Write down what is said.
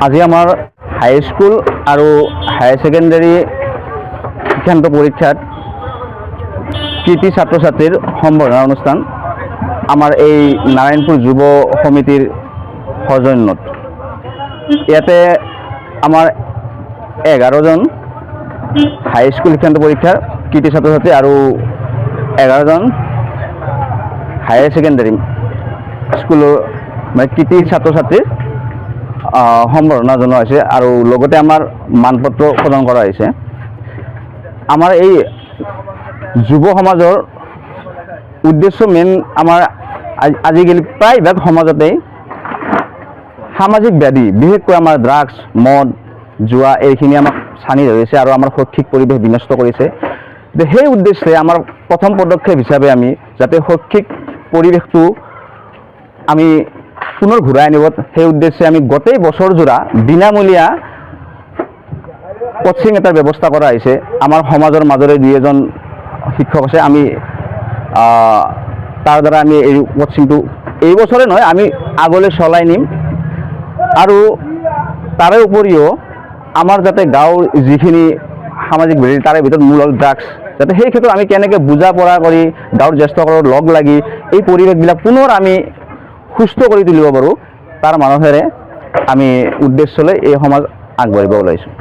আজি আমাৰ হাইস্কুল আৰু হায়াৰ ছেকেণ্ডাৰী শিক্ষান্ত পৰীক্ষাত কৃতি ছাত্ৰ ছাত্ৰীৰ সম্বৰ্ধনা অনুষ্ঠান আমাৰ এই নাৰায়ণপুৰ যুৱ সমিতিৰ সৌজন্যত। ইয়াতে আমাৰ 11জন হাইস্কুল শিক্ষান্ত পৰীক্ষাৰ কৃতি ছাত্ৰ ছাত্ৰী আৰু 11জন হায়াৰ ছেকেণ্ডাৰী স্কুলৰ মানে কৃতি ছাত্ৰ ছাত্ৰীৰ সম্বৰ্ধনা জনোৱা হৈছে আৰু লগতে আমাৰ মানপত্ৰ প্ৰদান কৰা হৈছে। আমাৰ এই যুৱ সমাজৰ উদ্দেশ্য মেইন আমাৰ আজিকালি প্ৰায়ভাগ সমাজতেই সামাজিক ব্যাধি বিশেষকৈ আমাৰ ড্ৰাগছ মদ জুৱা এইখিনি আমাক ছানি ধৰিছে আৰু আমাৰ শৈক্ষিক পৰিৱেশ বিনষ্ট কৰিছে। সেই উদ্দেশ্যে আমাৰ প্ৰথম পদক্ষেপ হিচাপে আমি যাতে শৈক্ষিক পৰিৱেশটো আমি পুনৰ ঘূৰাই আনিব সেই উদ্দেশ্যে আমি গোটেই বছৰজোৰা বিনামূলীয়া কোচিং এটাৰ ব্যৱস্থা কৰা হৈছে। আমাৰ সমাজৰ মাজৰে দুই এজন শিক্ষক আছে, আমি তাৰ দ্বাৰা আমি এই কোচিংটো এই বছৰে নহয় আমি আগলৈ চলাই নিম। আৰু তাৰে উপৰিও আমাৰ যাতে গাঁৱৰ যিখিনি সামাজিক ব্যাধি তাৰে ভিতৰত মূল হ'ল ড্ৰাগছ, যাতে সেই ক্ষেত্ৰত আমি কেনেকৈ বুজা পৰা কৰি গাঁৱৰ জ্যেষ্ঠসকলৰ লগ লাগি এই পৰিৱেশবিলাক পুনৰ আমি সুস্থ কৰি তুলিব পাৰোঁ তাৰ মানসেৰে আমি উদ্দেশ্য লৈ এই সমাজ আগবাঢ়িব ওলাইছোঁ।